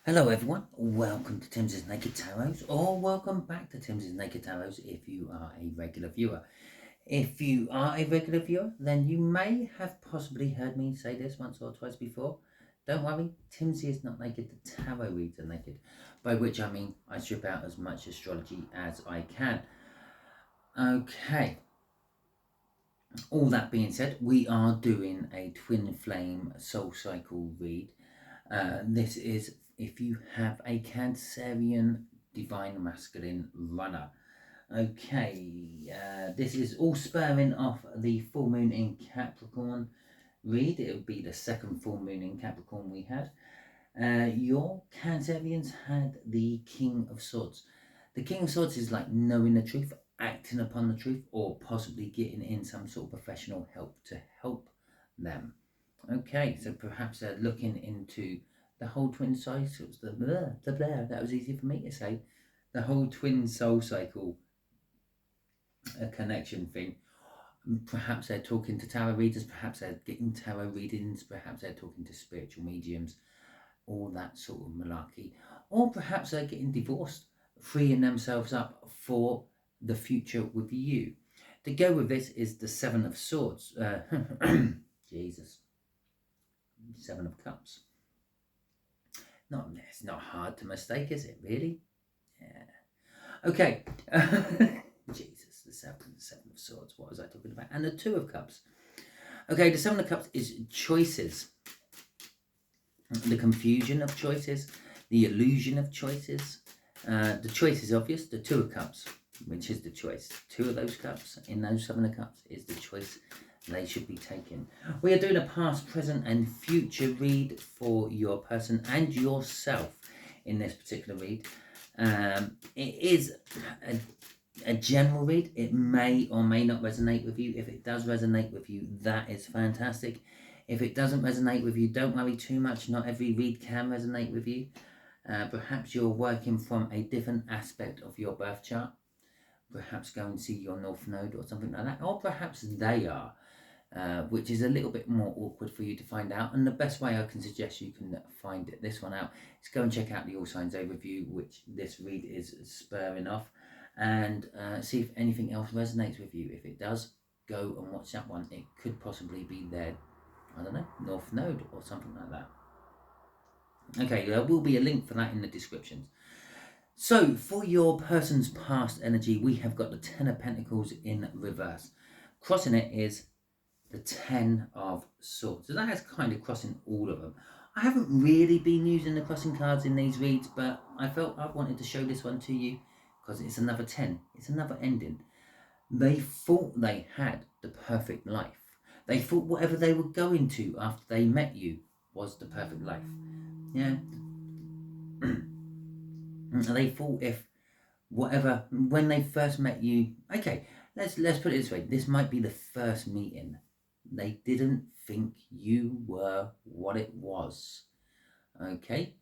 Hello everyone, welcome to Timsy Naked Tarot, or welcome back to Timsy Naked Tarot if you are a regular viewer. If you are a regular viewer, then you may have possibly heard me say this once or twice before. Don't worry, Timsy is not naked, the tarot reads are naked, by which I mean I strip out as much astrology as I can. Okay, all that being said, we are doing a twin flame soul cycle read. This is if you have a Cancerian divine masculine runner. Okay, this is all spurring off the full moon in Capricorn read. It would be the second full moon in Capricorn we had. Your Cancerians had the King of Swords. The King of Swords is like knowing the truth, acting upon the truth, or possibly getting in some sort of professional help to help them. Okay, so perhaps they're looking into the whole twin cycle. That was easy for me to say. The whole twin soul cycle connection thing. Perhaps they're talking to tarot readers, perhaps they're getting tarot readings, perhaps they're talking to spiritual mediums, all that sort of malarkey. Or perhaps they're getting divorced, freeing themselves up for the future with you. To go with this is the Seven of Swords. Jesus. Seven of Cups. It's not hard to mistake, is it, really? Yeah. Okay. Jesus, the Seven of Swords. What was I talking about? And the Two of Cups. Okay, the Seven of Cups is choices. The confusion of choices, the illusion of choices. The choice is obvious, the Two of Cups, which is the choice. Two of those cups in those Seven of Cups is the choice they should be taken. We are doing a past, present and future read for your person and yourself in this particular read. It is a general read. It may or may not resonate with you. If it does resonate with you, that is fantastic. If it doesn't resonate with you, don't worry too much. Not every read can resonate with you. Perhaps you're working from a different aspect of your birth chart. Perhaps go and see your North Node or something like that. Or perhaps they are, which is a little bit more awkward for you to find out. And the best way I can suggest you can find this one out is go and check out the All Signs Overview, which this read is spurring off, and see if anything else resonates with you. If it does, go and watch that one. It could possibly be their, I don't know, North Node or something like that. Okay, there will be a link for that in the descriptions. So, for your person's past energy, we have got the Ten of Pentacles in reverse. Crossing it is the Ten of Swords. So that is kind of crossing all of them. I haven't really been using the crossing cards in these reads, but I felt I wanted to show this one to you because it's another 10. It's another ending. They thought they had the perfect life. They thought whatever they were going to after they met you was the perfect life. Yeah. They thought if whatever, when they first met you, okay, let's put it this way. This might be the first meeting. They didn't think you were what it was. Okay?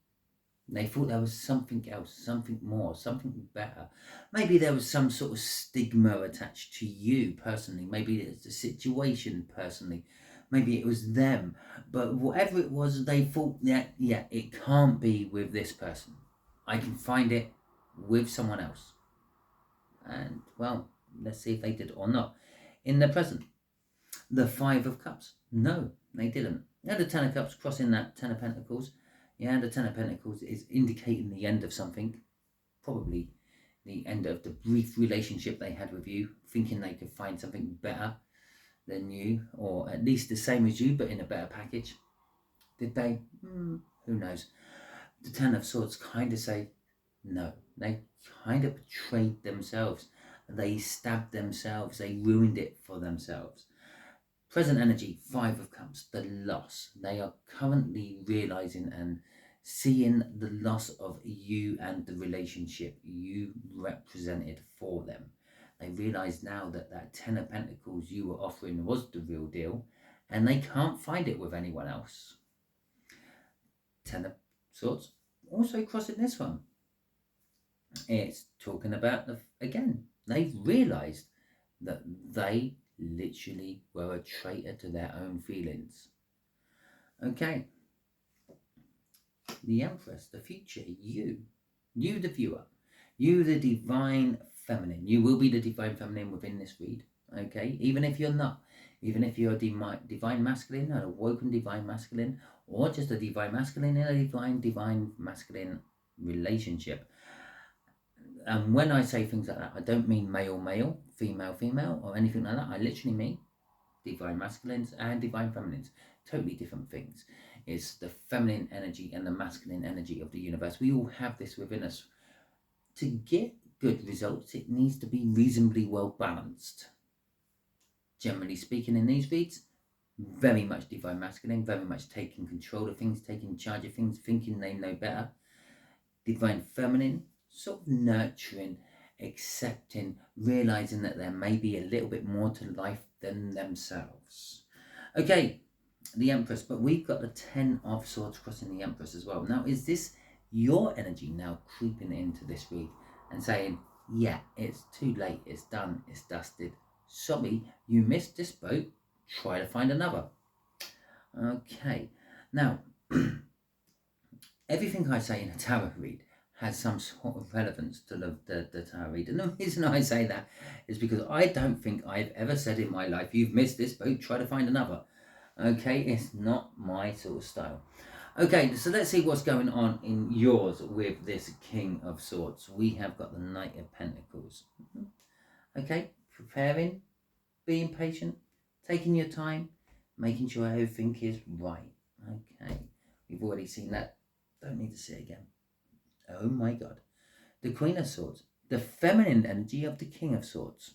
They thought there was something else, something more, something better. Maybe there was some sort of stigma attached to you personally. Maybe it's the situation personally. Maybe it was them. But whatever it was, they thought that, yeah, it can't be with this person. I can find it with someone else. And, well, let's see if they did or not. In the present, the Five of Cups. No, they didn't. They had the Ten of Cups crossing that Ten of Pentacles. Yeah, the Ten of Pentacles is indicating the end of something. Probably the end of the brief relationship they had with you, thinking they could find something better than you, or at least the same as you, but in a better package. Did they? Who knows? The Ten of Swords kind of say no. They kind of betrayed themselves. They stabbed themselves. They ruined it for themselves. Present energy, Five of Cups, the loss. They are currently realizing and seeing the loss of you and the relationship you represented for them. They realize now that that Ten of Pentacles you were offering was the real deal, and they can't find it with anyone else. Ten of Swords, also crossing this one. It's talking about, again, they've realized that they literally were a traitor to their own feelings. Okay. the Empress, the future, you the viewer, you the divine feminine. You will be the divine feminine within this read, okay? Even if you're not, even if you're a divine masculine, an awoken divine masculine, or just a divine masculine in a divine masculine relationship. And when I say things like that, I don't mean male male, female female, or anything like that. I literally mean divine masculines and divine feminines. Totally different things. It's the feminine energy and the masculine energy of the universe. We all have this within us. To get good results, it needs to be reasonably well balanced. Generally speaking, in these reads, very much divine masculine, very much taking control of things, taking charge of things, thinking they know better. Divine feminine, sort of nurturing, accepting, realizing that there may be a little bit more to life than themselves. Okay, the Empress, but we've got the 10 of Swords crossing the Empress as well. Now, is this your energy now creeping into this read and saying, yeah, it's too late, it's done, it's dusted, sorry, you missed this boat, try to find another. Okay, now everything I say in a tarot read has some sort of relevance to the tarot read. And the reason I say that is because I don't think I've ever said in my life, you've missed this boat, try to find another. Okay, it's not my sort of style. Okay, so let's see what's going on in yours with this King of Swords. We have got the Knight of Pentacles. Okay, preparing, being patient, taking your time, making sure everything is right. Okay, we've already seen that. Don't need to see it again. Oh my God. The Queen of Swords. The feminine energy of the King of Swords.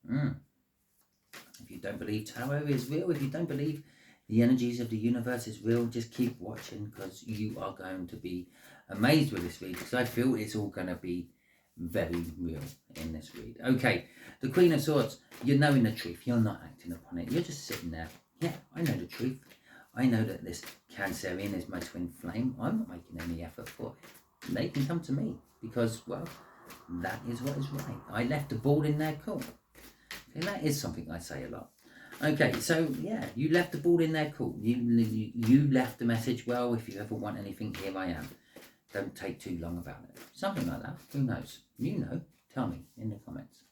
If you don't believe tarot is real, if you don't believe the energies of the universe is real, just keep watching, because you are going to be amazed with this read, because I feel it's all going to be very real in this read. Okay, the Queen of Swords. You're knowing the truth. You're not acting upon it. You're just sitting there. Yeah, I know the truth. I know that this Cancerian is my twin flame. I'm not making any effort for it. They can come to me because, well, that is what is right. I left the ball in their court. Okay, that is something I say a lot. Okay, so yeah, you left the ball in their court. You left the message, well, if you ever want anything, here I am. Don't take too long about it. Something like that. Who knows? You know. Tell me in the comments.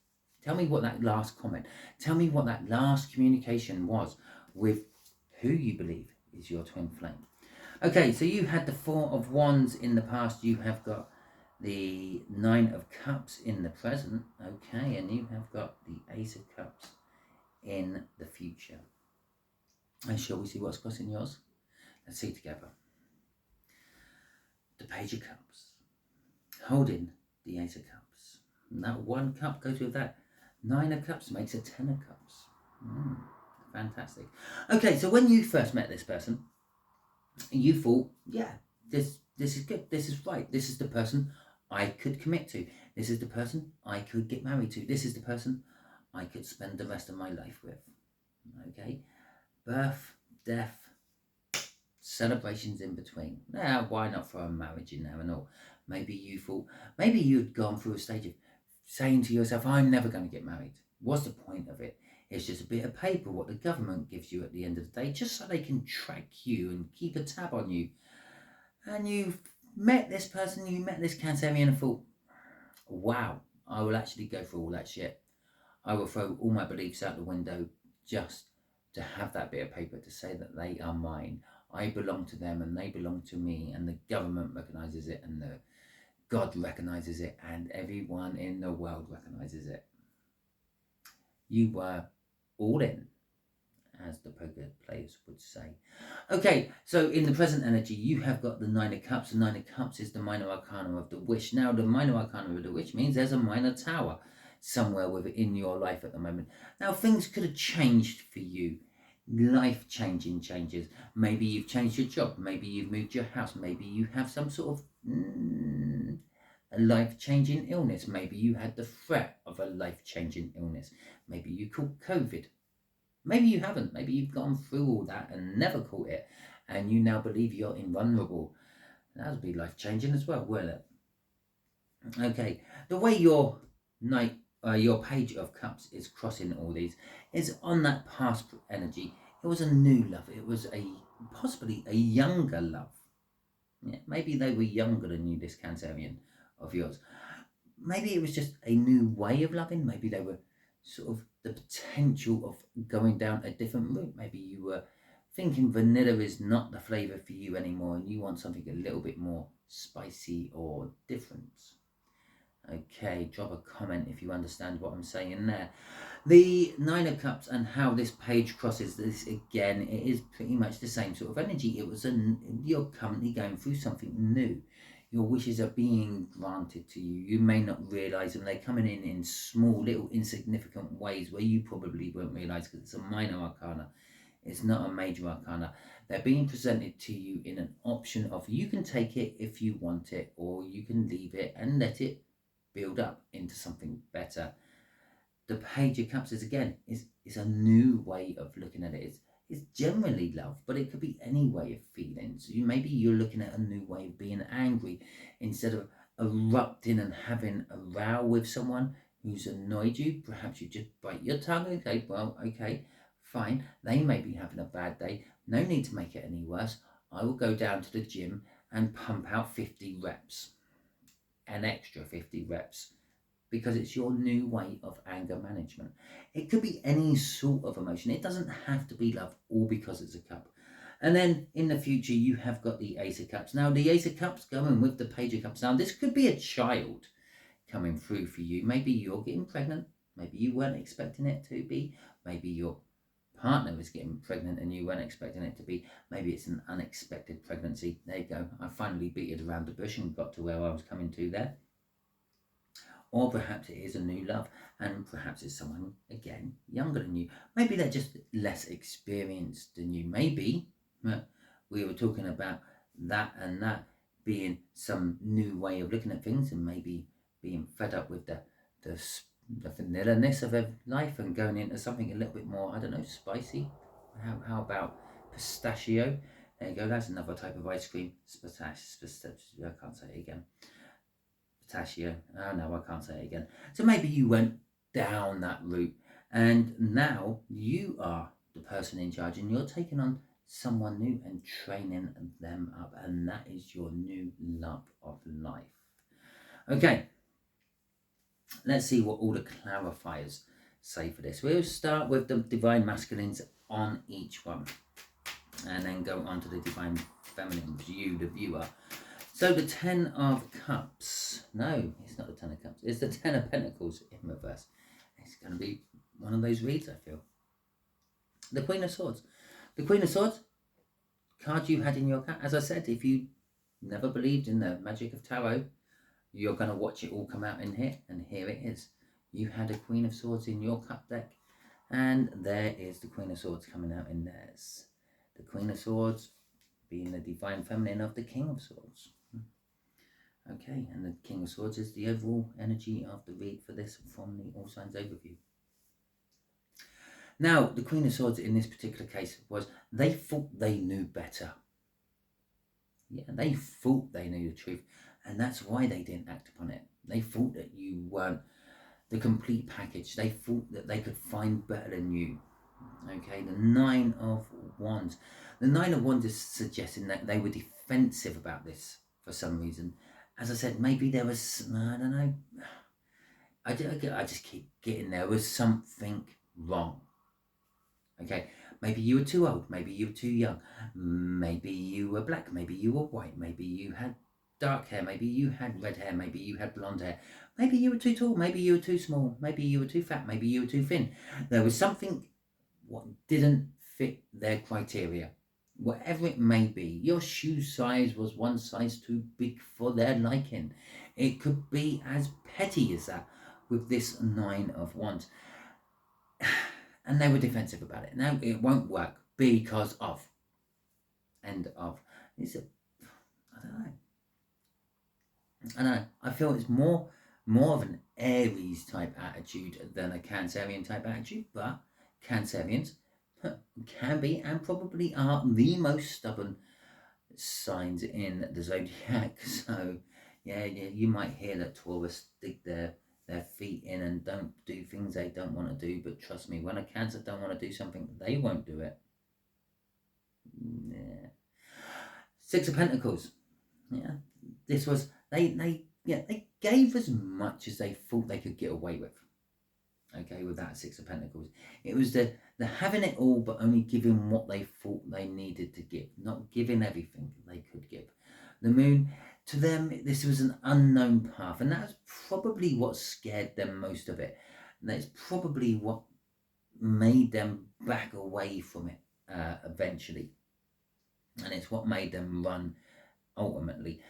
Tell me what that last comment, tell me what that last communication was with who you believe is your twin flame. Okay, so you had the Four of Wands in the past. You have got the Nine of Cups in the present. Okay, and you have got the Ace of Cups in the future. And shall we see what's crossing yours? Let's see together. The Page of Cups, holding the Ace of Cups. And that one cup goes with that Nine of Cups, makes a 10 of Cups. Fantastic. Okay, so when you first met this person, you thought, yeah, this is good, this is right, this is the person I could commit to, this is the person I could get married to, this is the person I could spend the rest of my life with. Okay, birth, death, celebrations in between. Now, why not throw a marriage in there and all? Maybe you thought, maybe you'd gone through a stage of saying to yourself, I'm never going to get married. What's the point of it? It's just a bit of paper what the government gives you at the end of the day, just so they can track you and keep a tab on you. And you've met this person, you met this Cancerian and thought, wow, I will actually go through all that shit. I will throw all my beliefs out the window just to have that bit of paper to say that they are mine. I belong to them and they belong to me, and the government recognises it, and the God recognises it, and everyone in the world recognises it. You were all in, as the poker players would say. Okay, so in the present energy, you have got the Nine of Cups. The Nine of Cups is the minor arcana of the Wish. Now, the minor arcana of the Wish means there's a minor tower somewhere within your life at the moment. Now, things could have changed for you. Life-changing changes. Maybe you've changed your job. Maybe you've moved your house. Maybe you have some sort of a life-changing illness. Maybe you had the threat of a life-changing illness. Maybe you caught COVID. Maybe you haven't. Maybe you've gone through all that and never caught it, and you now believe you're invulnerable. That would be life-changing as well, wouldn't it? Okay, the way your Page of Cups is crossing all these is on that past energy. It was a new love. It was possibly a younger love. Yeah, maybe they were younger than you, this Cancerian of yours. Maybe it was just a new way of loving. Maybe they were sort of the potential of going down a different route. Maybe you were thinking vanilla is not the flavour for you anymore and you want something a little bit more spicy or different. Okay, drop a comment if you understand what I'm saying there. The Nine of Cups and how this page crosses this again, it is pretty much the same sort of energy. You're currently going through something new. Your wishes are being granted to you. You may not realise them. They're coming in small, little, insignificant ways where you probably won't realise because it's a minor arcana. It's not a major arcana. They're being presented to you in an option of you can take it if you want it, or you can leave it and let it build up into something better. The Page of Cups is a new way of looking at it. It's generally love, but it could be any way of feeling. So maybe you're looking at a new way of being angry instead of erupting and having a row with someone who's annoyed you. Perhaps you just bite your tongue. Okay, well, okay, fine. They may be having a bad day. No need to make it any worse. I will go down to the gym and pump out 50 reps, an extra 50 reps. Because it's your new way of anger management. It could be any sort of emotion. It doesn't have to be love, all because it's a cup. And then in the future, you have got the Ace of Cups. Now, the Ace of Cups going with the Page of Cups. Now, this could be a child coming through for you. Maybe you're getting pregnant. Maybe you weren't expecting it to be. Maybe your partner was getting pregnant and you weren't expecting it to be. Maybe it's an unexpected pregnancy. There you go. I finally beat it around the bush and got to where I was coming to there. Or perhaps it is a new love, and perhaps it's someone, again, younger than you. Maybe they're just less experienced than you. Maybe we were talking about that and that being some new way of looking at things, and maybe being fed up with the vanilla-ness of life and going into something a little bit more, I don't know, spicy. How about pistachio? There you go, that's another type of ice cream. Pistachio, I can't say it again. Pistachio. Oh no, I can't say it again. So maybe you went down that route and now you are the person in charge and you're taking on someone new and training them up, and that is your new love of life. Okay, let's see what all the clarifiers say for this. We'll start with the divine masculines on each one and then go on to the divine feminines, you the viewer. So the Ten of Cups, no, it's not the Ten of Cups, it's the Ten of Pentacles in reverse. It's going to be one of those reads, I feel. The Queen of Swords. The Queen of Swords, card you had in your cat. As I said, if you never believed in the magic of tarot, you're going to watch it all come out in here, and here it is. You had a Queen of Swords in your cup deck, and there is the Queen of Swords coming out in theirs. The Queen of Swords being the divine feminine of the King of Swords. Okay, and the King of Swords is the overall energy of the read for this from the All Signs Overview. Now, the Queen of Swords in this particular case was, they thought they knew better. Yeah, they thought they knew the truth, and that's why they didn't act upon it. They thought that you weren't the complete package. They thought that they could find better than you. Okay, the Nine of Wands. The Nine of Wands is suggesting that they were defensive about this for some reason. As I said, maybe there was, I don't know, I just keep getting there was something wrong. Okay, maybe you were too old, maybe you were too young, maybe you were black, maybe you were white, maybe you had dark hair, maybe you had red hair, maybe you had blonde hair, maybe you were too tall, maybe you were too small, maybe you were too fat, maybe you were too thin. There was something what didn't fit their criteria. Whatever it may be, your shoe size was one size too big for their liking. It could be as petty as that with this Nine of Wands. And they were defensive about it. Now it won't work because of. End of. It's a, I don't know. I feel it's more of an Aries type attitude than a Cancerian type attitude, but Cancerians can be and probably are the most stubborn signs in the zodiac. So yeah, you might hear that Taurus dig their feet in and don't do things they don't want to do, but trust me, when a Cancer don't want to do something, they won't do it. Yeah. Six of Pentacles. Yeah, this was they gave as much as they thought they could get away with. Okay, with that Six of Pentacles, it was the having it all, but only giving what they thought they needed to give, not giving everything they could give. The Moon, to them, this was an unknown path, and that's probably what scared them most of it. And that's probably what made them back away from it eventually, and it's what made them run ultimately.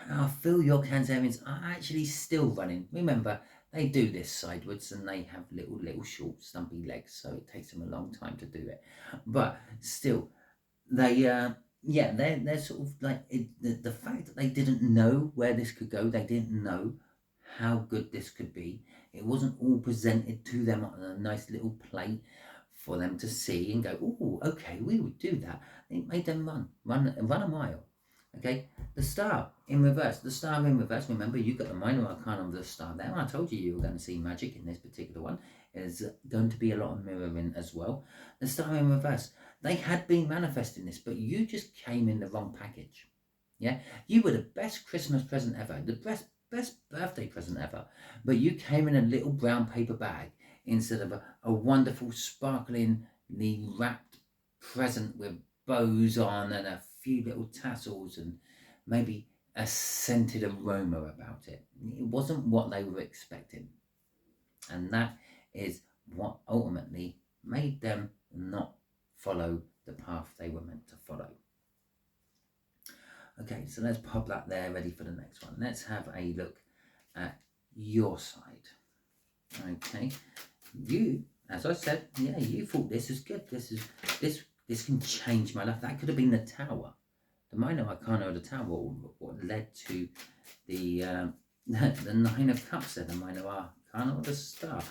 I feel your Cancerians are actually still running. Remember, they do this sideways and they have little short stumpy legs, so it takes them a long time to do it. But still, they they're sort of like the fact that they didn't know where this could go. They didn't know how good this could be. It wasn't all presented to them on a nice little plate for them to see and go, oh, okay, we would do that. It made them run a mile. Okay, the Star in reverse. The Star in reverse. Remember, you got the minor arcana of the Star there. I told you were going to see magic in this particular one. There's going to be a lot of mirroring as well. The Star in reverse. They had been manifesting this, but you just came in the wrong package. Yeah, you were the best Christmas present ever, the best birthday present ever, but you came in a little brown paper bag instead of a wonderful, sparklingly wrapped present with bows on and a few little tassels and maybe a scented aroma about it. It wasn't what they were expecting, and that is what ultimately made them not follow the path they were meant to follow. Okay, so let's pop that there, ready for the next one. Let's have a look at your side. Okay, you, as I said, yeah, you thought this is good. This can change my life. That could have been the Tower, the minor arcana of the Tower, what led to the the Nine of Cups. There, the minor arcana of the Star.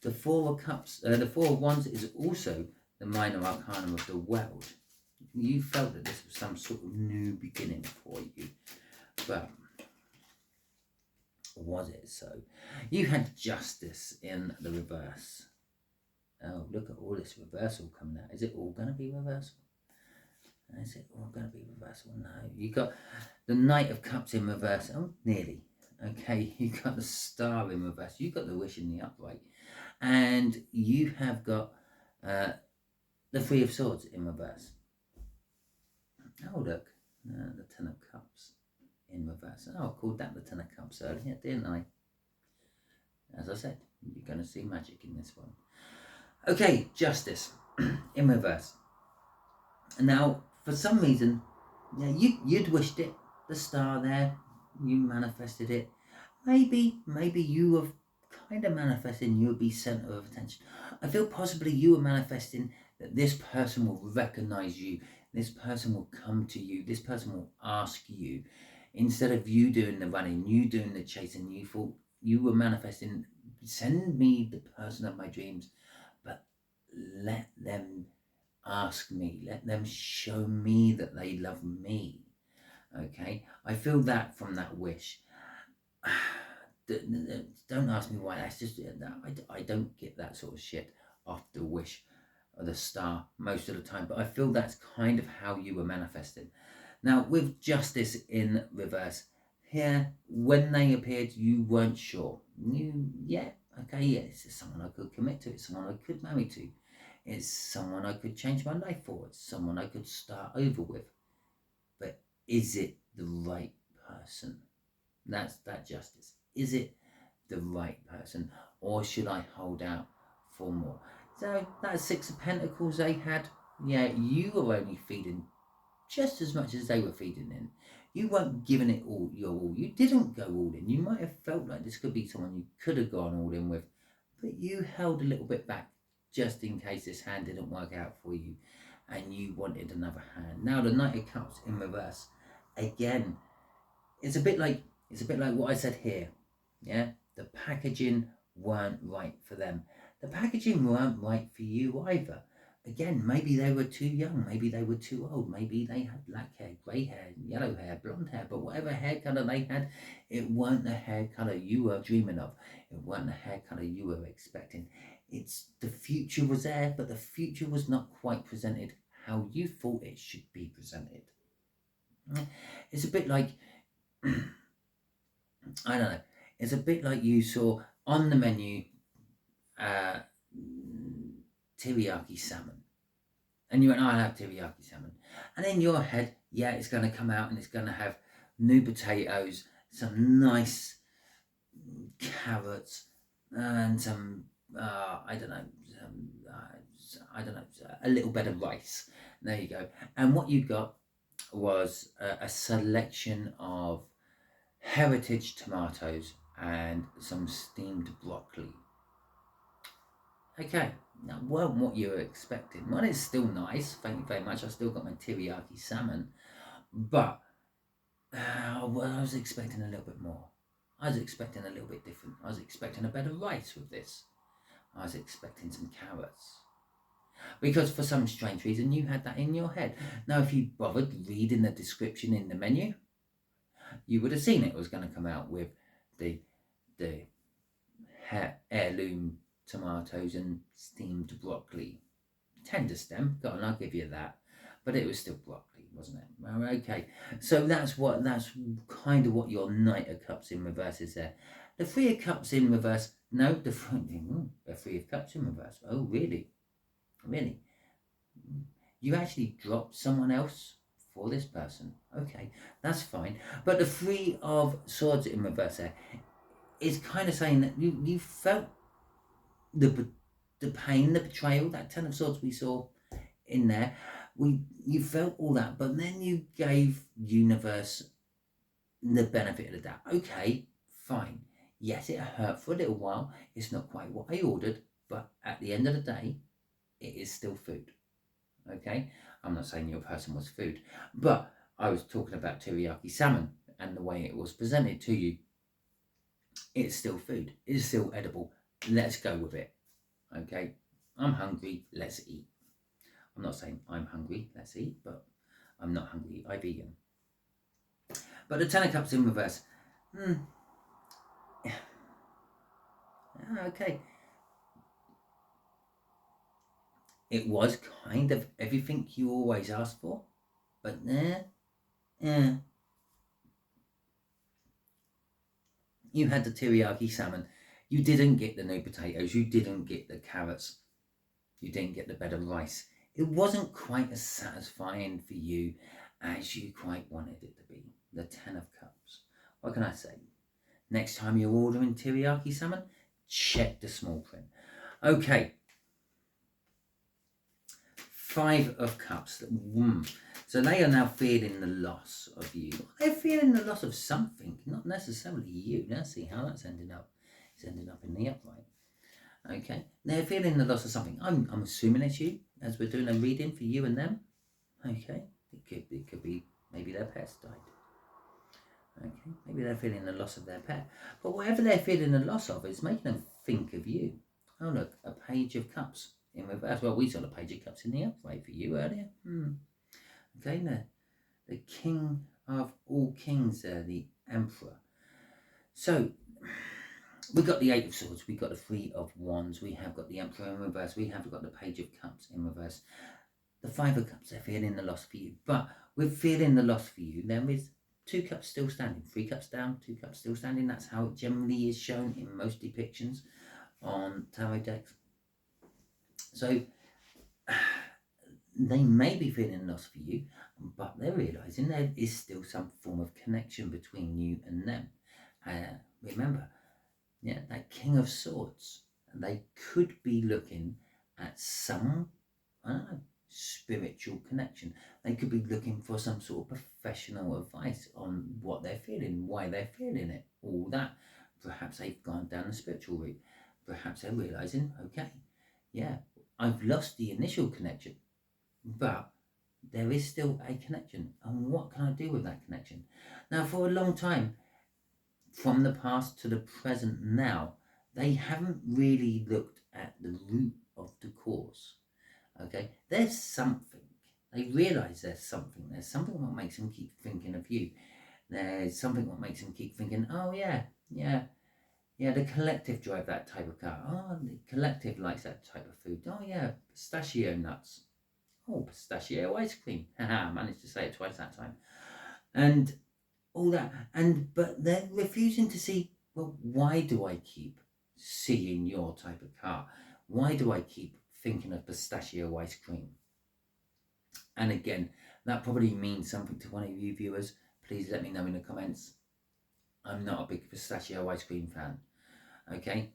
The Four of Cups, the Four of Wands is also the minor arcana of the World. You felt that this was some sort of new beginning for you, but was it so? You had Justice in the reverse. Oh, look at all this reversal coming out. Is it all going to be reversal? Is it all going to be reversal? No. You got the Knight of Cups in reverse. Oh, nearly. Okay, you got the Star in reverse. You got the Wish in the upright. And you have got the Three of Swords in reverse. Oh, look. The Ten of Cups in reverse. Oh, I called that the Ten of Cups earlier, didn't I? As I said, you're going to see magic in this one. Okay, Justice in reverse. Now, for some reason, yeah, you'd wished it. The Star there, you manifested it. Maybe you were kind of manifesting you would be center of attention. I feel possibly you were manifesting that this person will recognize you. This person will come to you. This person will ask you. Instead of you doing the running, you doing the chasing, you thought you were manifesting, send me the person of my dreams, but let them ask me, let them show me that they love me. Okay, I feel that from that wish. Don't ask me why. That's just I don't get that sort of shit off the wish of the Star most of the time, but I feel that's kind of how you were manifesting. Now with Justice in reverse here, when they appeared, you weren't sure. It's someone I could commit to. It's someone I could marry to. It's someone I could change my life for. It's someone I could start over with. But is it the right person? That's that Justice. Is it the right person, or should I hold out for more? So that Six of Pentacles they had, yeah, you were only feeding just as much as they were feeding in. You weren't giving it all your all. You didn't go all in. You might have felt like this could be someone you could have gone all in with, but you held a little bit back just in case this hand didn't work out for you and you wanted another hand. Now the Knight of Cups in reverse, again, it's a bit like what I said here. Yeah, the packaging weren't right for them. The packaging weren't right for you either. Again, maybe they were too young, maybe they were too old, maybe they had black hair, grey hair, yellow hair, blonde hair, but whatever hair colour they had, it weren't the hair colour you were dreaming of. It weren't the hair colour you were expecting. It's the future was there, but the future was not quite presented how you thought it should be presented. It's a bit like, I don't know, it's a bit like you saw on the menu teriyaki salmon. And you went, I'll have teriyaki salmon. And in your head, yeah, it's going to come out and it's going to have new potatoes, some nice carrots, and some, I don't know, a little bit of rice. There you go. And what you got was a selection of heritage tomatoes and some steamed broccoli. Okay, that weren't what you were expecting. Well, it's still nice, thank you very much. I still got my teriyaki salmon, but well, I was expecting a little bit more. I was expecting a little bit different. I was expecting a better rice with this. I was expecting some carrots. Because for some strange reason you had that in your head. Now, if you bothered reading the description in the menu, you would have seen it was going to come out with the heirloom tomatoes and steamed broccoli. Tender stem, go on, I'll give you that. But it was still broccoli, wasn't it? Well, okay, so that's kind of what your Knight of Cups in reverse is there. The Three of Cups in reverse, no, the Three of Cups in reverse. Oh, really? Really? You actually dropped someone else for this person. Okay, that's fine. But the Three of Swords in reverse there is kind of saying that you felt the pain, the betrayal, that Ten of Swords we saw in there. You felt all that, but then you gave universe the benefit of the doubt. Okay, fine. Yes, it hurt for a little while. It's not quite what I ordered, but at the end of the day, it is still food. Okay, I'm not saying your person was food, but I was talking about teriyaki salmon and the way it was presented to you. It's still food. It's still edible. Let's go with it. Okay, I'm hungry. Let's eat. I'm not saying I'm hungry. Let's eat, but I'm not hungry. I'm vegan. But the Ten of Cups in reverse. Okay. It was kind of everything you always asked for, but you had the teriyaki salmon. You didn't get the new potatoes. You didn't get the carrots. You didn't get the better rice. It wasn't quite as satisfying for you as you quite wanted it to be. The Ten of Cups. What can I say? Next time you're ordering teriyaki salmon, check the small print. Okay. Five of Cups. So they are now feeling the loss of you. They're feeling the loss of something, not necessarily you. Let's see how that's ended up. It's ended up in the upright. Okay, they're feeling the loss of something. I'm assuming it's you, as we're doing a reading for you and them. Okay, it could be maybe their pets died. Okay, maybe they're feeling the loss of their pet. But whatever they're feeling the loss of is making them think of you. Oh look, a Page of Cups in reverse. Well, we saw the Page of Cups in the upright for you earlier. Okay, the King of all Kings there, the Emperor. So we've got the Eight of Swords, we've got the Three of Wands, we have got the Emperor in reverse, we have got the Page of Cups in reverse. The Five of Cups, they're feeling the loss for you. But with feeling the loss for you, there is 2 cups still standing, 3 cups down, 2 cups still standing. That's how it generally is shown in most depictions on tarot decks. So they may be feeling loss for you, but they're realising there is still some form of connection between you and them. Remember, that King of Swords, they could be looking at some, I don't know, spiritual connection. They could be looking for some sort of professional advice on what they're feeling, why they're feeling it, all that. Perhaps they've gone down the spiritual route. Perhaps they're realising, okay, yeah, I've lost the initial connection, but there is still a connection. And what can I do with that connection? Now, for a long time, from the past to the present now, they haven't really looked at the root of the cause. Okay, there's something. They realise there's something. There's something what makes them keep thinking of you. There's something what makes them keep thinking, oh yeah, the collective drive that type of car. Oh, the collective likes that type of food. Oh yeah, pistachio nuts. Oh, pistachio ice cream. Haha, I managed to say it twice that time. and all that. But they're refusing to see, well, why do I keep seeing your type of car? Why do I keep thinking of pistachio ice cream? And again, that probably means something to one of you viewers. Please let me know in the comments. I'm not a big pistachio ice cream fan. Okay?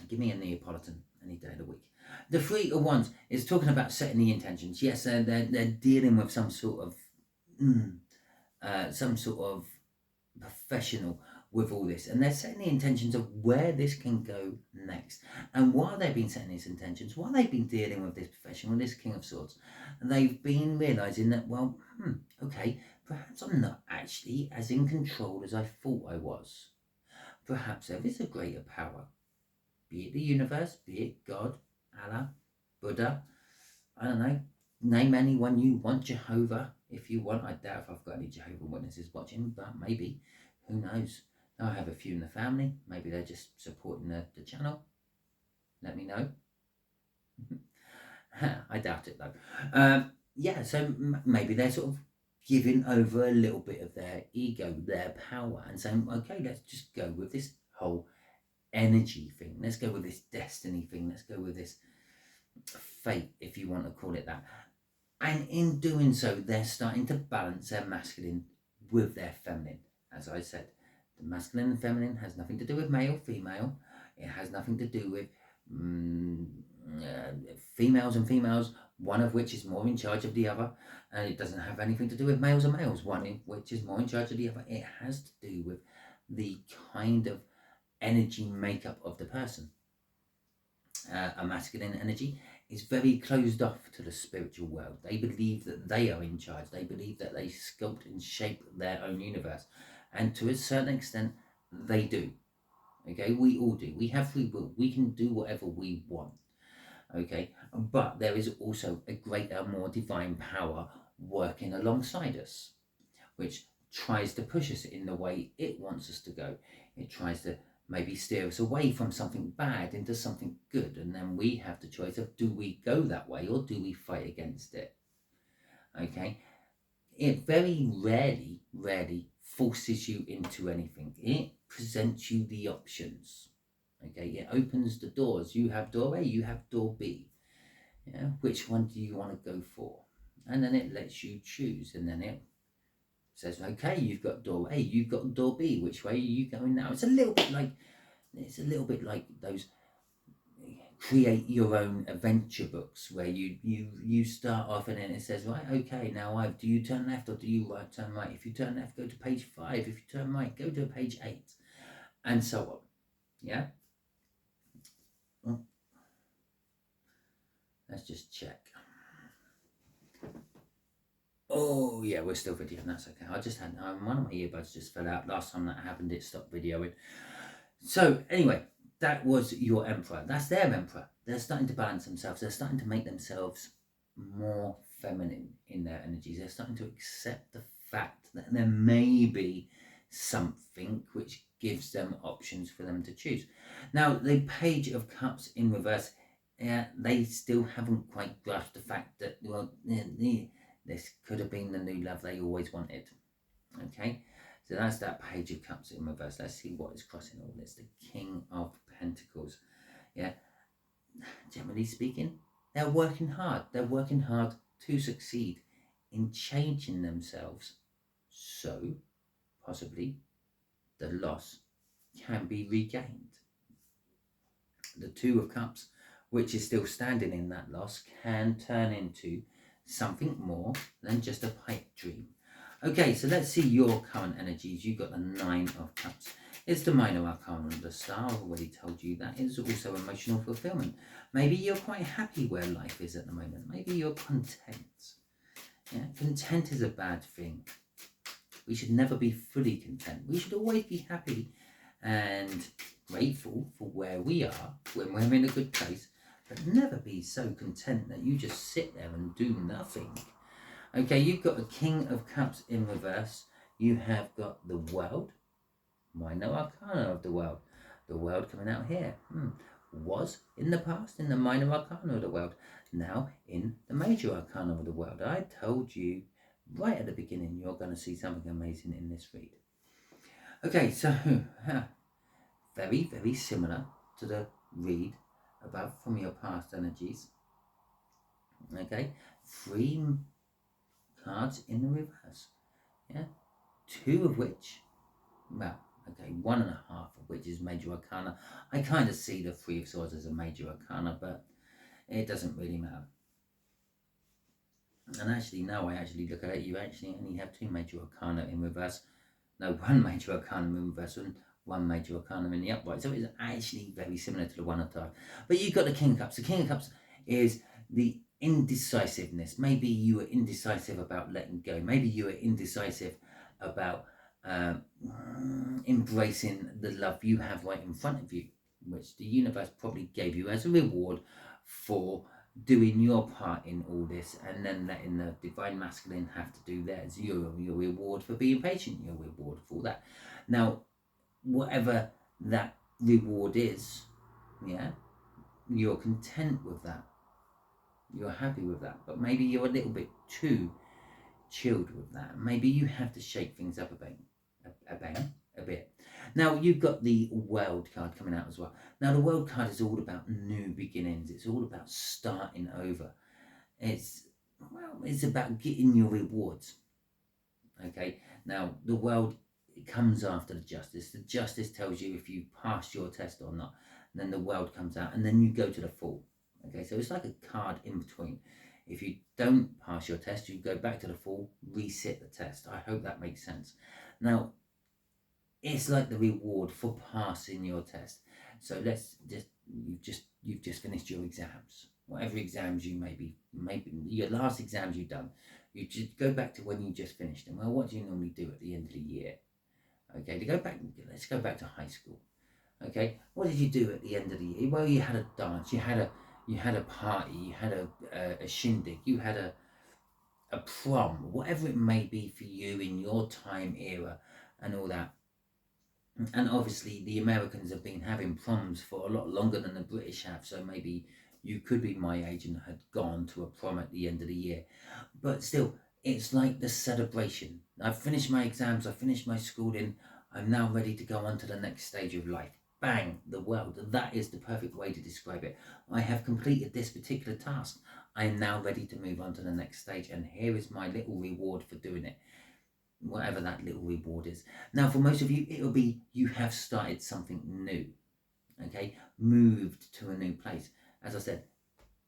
Give me a Neapolitan any day of the week. The Three of Wands is talking about setting the intentions. Yes, they're dealing with some sort of professional with all this, and they're setting the intentions of where this can go next. And while they've been setting these intentions, while they've been dealing with this professional, this King of Swords, they've been realizing that, well, okay, perhaps I'm not actually as in control as I thought I was. Perhaps there is a greater power, be it the universe, be it God, Allah, Buddha, I don't know, name anyone you want, Jehovah, if you want. I doubt if I've got any Jehovah Witnesses watching, but maybe, who knows. I have a few in the family, maybe they're just supporting the channel. Let me know. I doubt it though. Yeah, so maybe they're sort of giving over a little bit of their ego, their power, and saying, okay, let's just go with this whole energy thing. Let's go with this destiny thing. Let's go with this fate, if you want to call it that. And in doing so, they're starting to balance their masculine with their feminine. As I said, the masculine and feminine has nothing to do with male, female. It has nothing to do with females and females, one of which is more in charge of the other. And it doesn't have anything to do with males and males, one of which is more in charge of the other. It has to do with the kind of energy makeup of the person. A masculine energy is very closed off to the spiritual world. They believe that they are in charge. They believe that they sculpt and shape their own universe. And to a certain extent, they do. Okay, we all do. We have free will. We can do whatever we want. Okay, but there is also a greater, more divine power working alongside us, which tries to push us in the way it wants us to go. It tries to maybe steer us away from something bad into something good, and then we have the choice of, do we go that way or do we fight against it? Okay, it very rarely forces you into anything. It presents you the options. Okay, it opens the doors. You have door A, you have door B. Yeah, which one do you want to go for? And then it lets you choose, and then it says, okay, you've got door A, you've got door B, which way are you going now? It's a little bit like those create your own adventure books where you start off and then it says, right, okay, now do you turn left or do you turn right? If you turn left, go to page 5. If you turn right, go to page 8, and so on. Yeah. Let's just check. Oh yeah, we're still videoing. That's okay. I just had one of my earbuds just fell out. Last time that happened, it stopped videoing. So anyway, that was your emperor. That's their emperor. They're starting to balance themselves. They're starting to make themselves more feminine in their energies. They're starting to accept the fact that there may be something which gives them options for them to choose. Now, the Page of Cups in reverse, they still haven't quite grasped the fact that, well, this could have been the new love they always wanted. Okay, so that's that Page of Cups in reverse. Let's see what is crossing all this. The King of Pentacles. Yeah, generally speaking, they're working hard. They're working hard to succeed in changing themselves, so possibly the loss can be regained. The Two of Cups, which is still standing in that loss, can turn into something more than just a pipe dream. Okay, so let's see your current energies. You've got the Nine of Cups. It's the minor arcana of the Star. I've already told you that. It's also emotional fulfillment. Maybe you're quite happy where life is at the moment. Maybe you're content. Yeah, content is a bad thing. We should never be fully content. We should always be happy and grateful for where we are when we're in a good place, but never be so content that you just sit there and do nothing. Okay, you've got the King of Cups in reverse. You have got the World, minor arcana of the World. The World coming out here. Was in the past in the minor arcana of the World. Now in the major arcana of the World. I told you right at the beginning, you're going to see something amazing in this read. Okay, so very, very similar to the read above from your past energies. Okay, 3 cards in the reverse. Yeah, 2 of which, well, okay, 1.5 of which is major arcana. I kind of see the 3 of swords as a major arcana, but it doesn't really matter. And actually, no, I actually look at it, you actually only have 2 major arcana in reverse. No, 1 major arcana in reverse and 1 major arcana in the upright. So it's actually very similar to the one of time. But you've got the King of Cups. The King of Cups is the indecisiveness. Maybe you were indecisive about letting go. Maybe you were indecisive about embracing the love you have right in front of you, which the universe probably gave you as a reward for doing your part in all this, and then letting the divine masculine have to do theirs. Your reward for being patient, your reward for that. Now, whatever that reward is, yeah, you're content with that. You're happy with that. But maybe you're a little bit too chilled with that. Maybe you have to shake things up a bit. Now, you've got the World card coming out as well. Now, the World card is all about new beginnings. It's all about starting over. It's about getting your rewards. Okay, now the World, it comes after the Justice. The Justice tells you if you pass your test or not. And then the World comes out, and then you go to the Fool. Okay, so it's like a card in between. If you don't pass your test, you go back to the Fool, reset the test. I hope that makes sense. Now, it's like the reward for passing your test. So you've just finished your exams. Whatever exams you maybe your last exams you've done, you just go back to when you just finished them. Well, what do you normally do at the end of the year? Okay, let's go back to high school. Okay, what did you do at the end of the year? Well, you had a dance, you had a party, you had a shindig, you had a prom, whatever it may be for you in your time era and all that. And obviously the Americans have been having proms for a lot longer than the British have, so maybe you could be my age and had gone to a prom at the end of the year. But still, it's like the celebration. I've finished my exams, I've finished my schooling, I'm now ready to go on to the next stage of life. Bang, the World. That is the perfect way to describe it. I have completed this particular task. I am now ready to move on to the next stage, and here is my little reward for doing it. Whatever that little reward is. Now, for most of you, it'll be you have started something new. Okay, moved to a new place. As I said,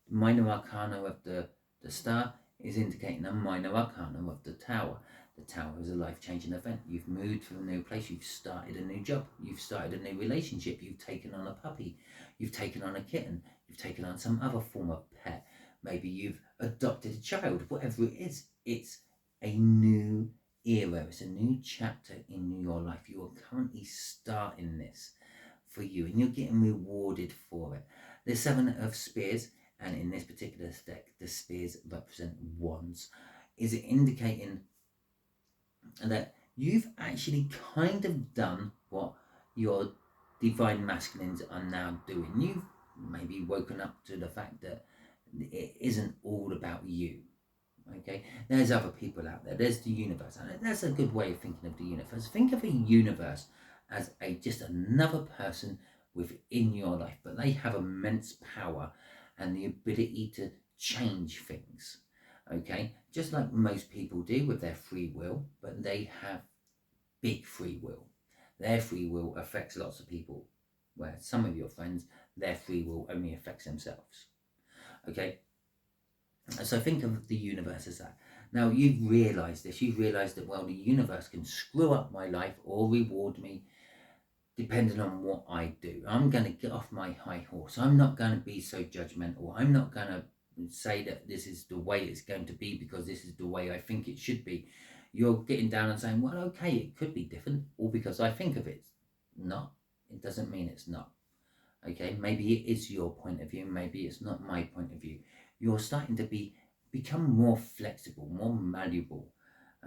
minor arcana of the star is indicating a minor arcana of the tower. The tower is a life-changing event. You've moved to a new place. You've started a new job. You've started a new relationship. You've taken on a puppy. You've taken on a kitten. You've taken on some other form of pet. Maybe you've adopted a child. Whatever it is, it's a new era. It's a new chapter in your life. You are currently starting this for you, and you're getting rewarded for it. The 7 of Spears, and in this particular deck, the spears represent wands, is it indicating that you've actually kind of done what your divine masculines are now doing. You've maybe woken up to the fact that it isn't all about you. Okay, there's other people out there. There's the universe, and that's a good way of thinking of the universe. Think of a universe as just another person within your life, but they have immense power and the ability to change things. Okay, just like most people do with their free will, but they have big free will. Their free will affects lots of people, where some of your friends, their free will only affects themselves. Okay, so think of the universe as that. Now you've realised this. You've realised that, well, the universe can screw up my life or reward me depending on what I do. I'm going to get off my high horse. I'm not going to be so judgmental. I'm not going to say that this is the way it's going to be because this is the way I think it should be. You're getting down and saying, well, okay, it could be different, or because I think of it. Not. It doesn't mean it's not. Okay, maybe it is your point of view. Maybe it's not my point of view. You're starting to become more flexible, more malleable.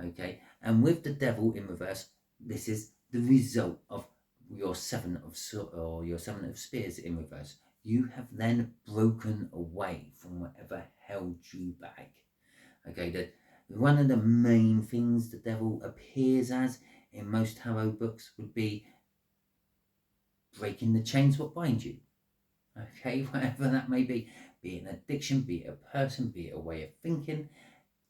Okay, and with the Devil in reverse, this is the result of your 7 of Spears in reverse. You have then broken away from whatever held you back. Okay, one of the main things the devil appears as in most tarot books would be breaking the chains what bind you. Okay, whatever that may be it an addiction, be it a person, be it a way of thinking,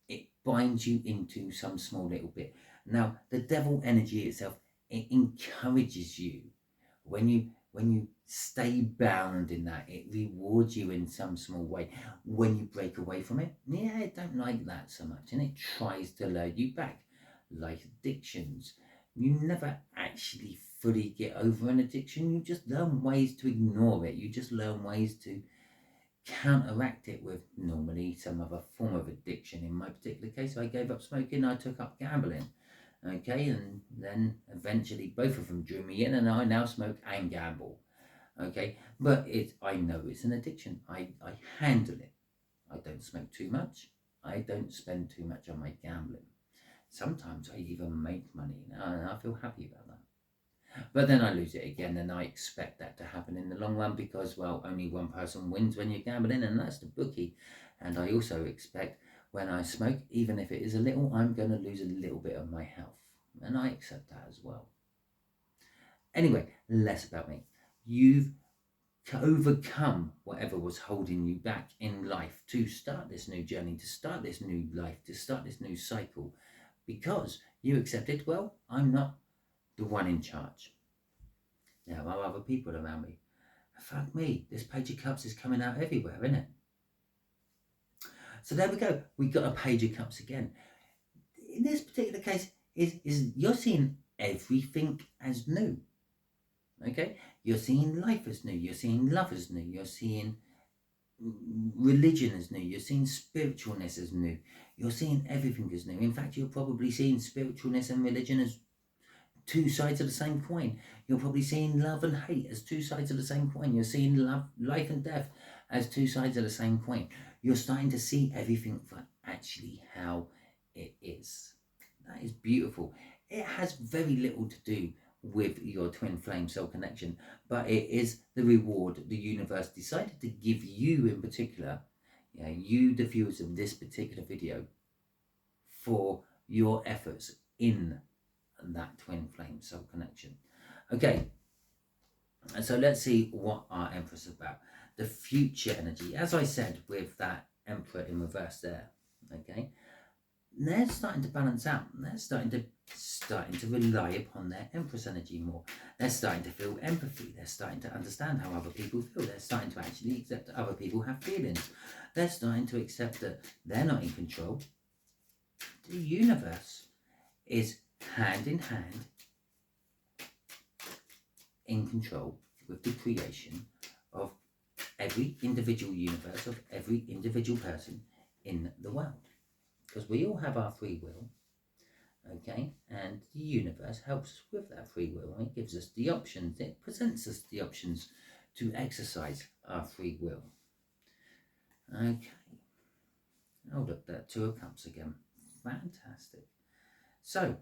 it binds you into some small little bit. Now, the devil energy itself, it encourages you when you stay bound in that. It rewards you in some small way. When you break away from it, yeah, it don't like that so much, and it tries to lure you back, like addictions. You never actually fully get over an addiction. You just learn ways to ignore it. You just learn ways to counteract it with normally some other form of addiction. In my particular case, I gave up smoking, I took up gambling. Okay, and then eventually both of them drew me in, and I now smoke and gamble. Okay, but I know it's an addiction. I handle it. I don't smoke too much. I don't spend too much on my gambling. Sometimes I even make money, and I feel happy about that. But then I lose it again, and I expect that to happen in the long run because, well, only one person wins when you're gambling, and that's the bookie. And I also expect when I smoke, even if it is a little, I'm going to lose a little bit of my health. And I accept that as well. Anyway, less about me. You've overcome whatever was holding you back in life to start this new journey, to start this new life, to start this new cycle, because you accepted, well, I'm not the one in charge. There are other people around me. Fuck me, this Page of Cups is coming out everywhere, isn't it? So there we go. We got a Page of Cups again. In this particular case, is you're seeing everything as new. Okay? You're seeing life as new. You're seeing love as new. You're seeing religion as new. You're seeing spiritualness as new. You're seeing everything as new. In fact, you're probably seeing spiritualness and religion as two sides of the same coin. You're probably seeing love and hate as two sides of the same coin. You're seeing love, life and death as two sides of the same coin. You're starting to see everything for actually how it is. That is beautiful. It has very little to do with your twin flame soul connection, but it is the reward the universe decided to give you in particular, you the viewers of this particular video, for your efforts in that twin flame soul connection. Okay, and so let's see what our Empress is about. The future energy, as I said, with that Emperor in reverse there. Okay, they're starting to balance out. They're starting to rely upon their Empress energy more. They're starting to feel empathy. They're starting to understand how other people feel. They're starting to actually accept that other people have feelings. They're starting to accept that they're not in control. The universe is hand in hand in control with the creation of every individual universe, of every individual person in the world. Because we all have our free will, okay? And the universe helps us with that free will. It gives us the options. It presents us the options to exercise our free will. Okay. Oh, look, there, Two of Cups again. Fantastic. So,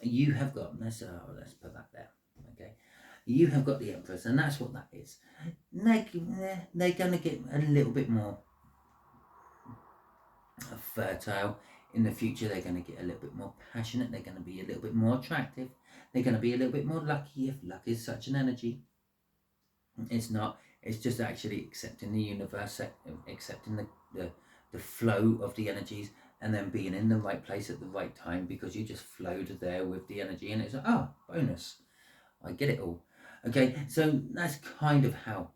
you have got, let's put that there, okay? You have got the Empress, and that's what that is. They're going to get a little bit more fertile in the future. They're going to get a little bit more passionate. They're going to be a little bit more attractive. They're going to be a little bit more lucky, if luck is such an energy. It's not. It's just actually accepting the universe, accepting the flow of the energies, and then being in the right place at the right time, because you just flowed there with the energy, and it's like, bonus. I get it all. Okay, so that's kind of how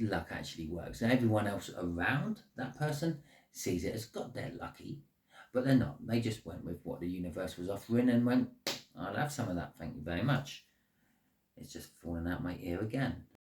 luck actually works. And everyone else around that person sees it as, God, they're lucky, but they're not. They just went with what the universe was offering and went, I'll have some of that, thank you very much. It's just falling out my ear again.